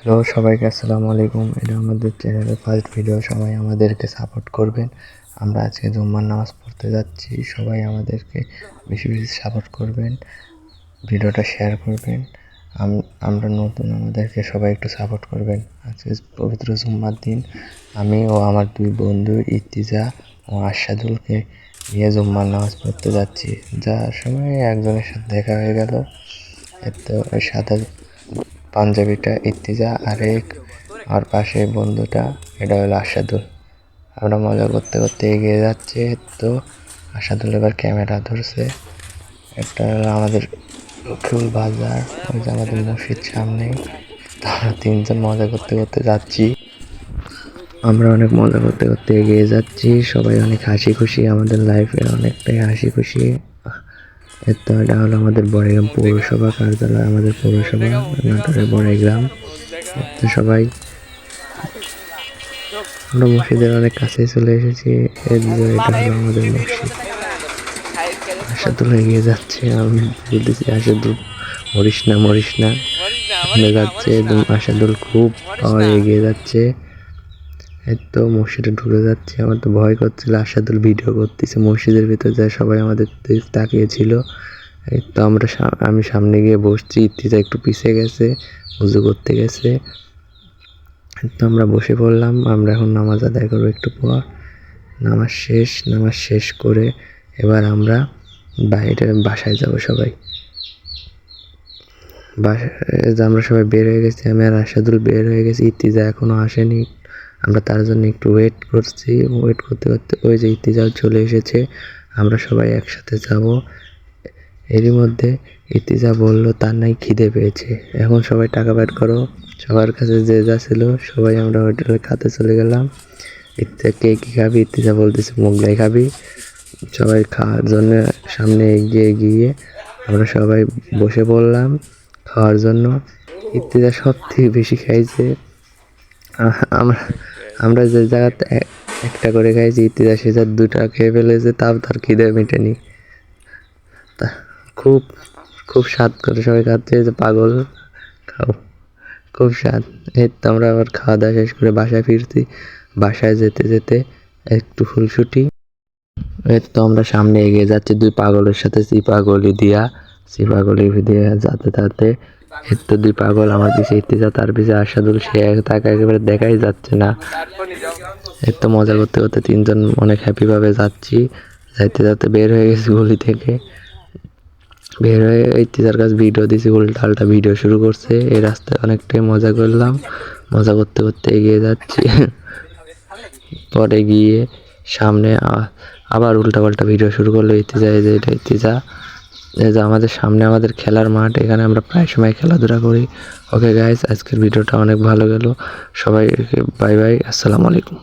Hello সবাইকে আসসালামু আলাইকুম। এটা আমাদের চ্যানেলের ফার্স্ট ভিডিও। সবাই আমাদেরকে সাপোর্ট করবেন। আমরা আজকে জুম্মার নামাজ পড়তে যাচ্ছি। সবাই আমাদেরকে বেশি বেশি সাপোর্ট করবেন, ভিডিওটা শেয়ার করবেন। আমরা নতুন, আমাদেরকে সবাই একটু সাপোর্ট করবেন। আজকে পবিত্র জুম্মার দিন আমি ও আমার দুই বন্ধু ইর্তিজা ও আশাদুলকে নিয়ে জুম্মার নামাজ পড়তে যাচ্ছি। যাওয়ার সময় একজনের সাথে দেখা হয়ে গেল। তো সাদা পাঞ্জাবিটা ইর্তিজা, আর পাশে বন্ধুটা এটা হলো আশাদুল। আমরা মজা করতে করতে এগিয়ে যাচ্ছে। তো আশাদুল এবার ক্যামেরা ধরছে। একটা হলো আমাদের লক্ষ্মীপুর বাজার, ওই যে আমাদের মসজিদ সামনেই। তো আমরা তিনজন মজা করতে করতে যাচ্ছি। আমরা অনেক মজা করতে করতে এগিয়ে যাচ্ছি। সবাই অনেক হাসি খুশি, আমাদের লাইফে অনেকটাই হাসি খুশি। তো এটা হলো আমাদের বড়াইগ্রাম পৌরসভা কার্যালয়, আমাদের পৌরসভা নাটোরের বড়াইগ্রাম। তো সবাই আমরা মসজিদের অনেক কাছে চলে এসেছি। এটা হলো আমাদের মসজিদ। আশাদুল এগিয়ে যাচ্ছে, আমি বলতেছি আশাদুল মরিস না সামনে যাচ্ছে। আশাদুল খুব পাওয়ার এগিয়ে যাচ্ছে। তো মসজিদে ঢুকে যাচ্ছে। আমার তো ভয় করছিল, আশাদুল ভিডিও করতেছে মসজিদের ভিতর যায়, সবাই আমাদের তাকিয়েছিল। তো আমি সামনে গিয়ে বসছি, ইর্তিজা একটু পিছিয়ে গেছে, উজু করতে গেছে। তো আমরা বসে পড়লাম। আমরা এখন নামাজ আদায় করবো একটু পর। নামাজ শেষ করে এবার আমরা বাসায় যাব। আমরা সবাই বের হয়ে গেছি। আমি আর আশাদুল বের হয়ে গেছি, ইর্তিজা এখনো আসেনি। আমরা তার জন্য একটু ওয়েট করতে করতে ওই যে ইর্তিজাও চলে এসেছে। আমরা সবাই একসাথে যাব। এরই মধ্যে ইর্তিজা বলল তার নাই খিদে পেয়েছে, এখন সবাই টাকা বের করো। সবার কাছে যে যা ছিল সবাই আমরা হোটেলে খাতে চলে গেলাম। ইর্তিজা কে কী খাবি, ইর্তিজা বলতেছে মোগলাই খাবি। সবাই খাওয়ার জন্য সামনে এগিয়ে গিয়ে আমরা সবাই বসে পড়লাম খাওয়ার জন্য। ইর্তিজা সব থেকে বেশি খাইছে। আমরা যে জায়গাতে একটা করে খাইছি, ইর্তিজা সে যা দুটা খেয়ে ফেলেছে, তাও তার খিদে মেটেনি। তা খুব খুব স্বাদ করে সবাই খাচ্ছে, যে পাগল খাও, খুব স্বাদ। এই তো আমরা আবার খাওয়া দাওয়া শেষ করে বাসায় ফিরছি। বাসায় যেতে যেতে একটু ফুলছুটি। এই তো আমরা সামনে এগিয়ে যাচ্ছি দুই পাগলের সাথে সিপাগলি দিয়ে যাতে তো দুই পাগল, আমার পিছে ইর্তিজা, তার পিছে আশাদুল। সে তাকে একেবারে দেখাই যাচ্ছে না। এই তো মজা করতে করতে তিনজন অনেক হ্যাপি ভাবে যাচ্ছি। যাতে বের হয়ে গেছি গলি থেকে। বের হয়ে ইর্তিজার কাছে ভিডিও দিছি, উল্টা ভিডিও শুরু করছে। এই রাস্তায় অনেকটাই মজা করলাম। মজা করতে করতে এগিয়ে যাচ্ছি। পরে গিয়ে সামনে আবার উল্টাপাল্টা ভিডিও শুরু করলো ইর্তিজা। এই যে এটা ইর্তিজা। এই যে আমাদের সামনে আমাদের খেলার মাঠ, এখানে আমরা প্রায় সময় খেলাধুলা করি। ওকে গাইস, আজকের ভিডিওটা অনেক ভালো গেল। সবাইকে বাই বাই, আসসালামু আলাইকুম।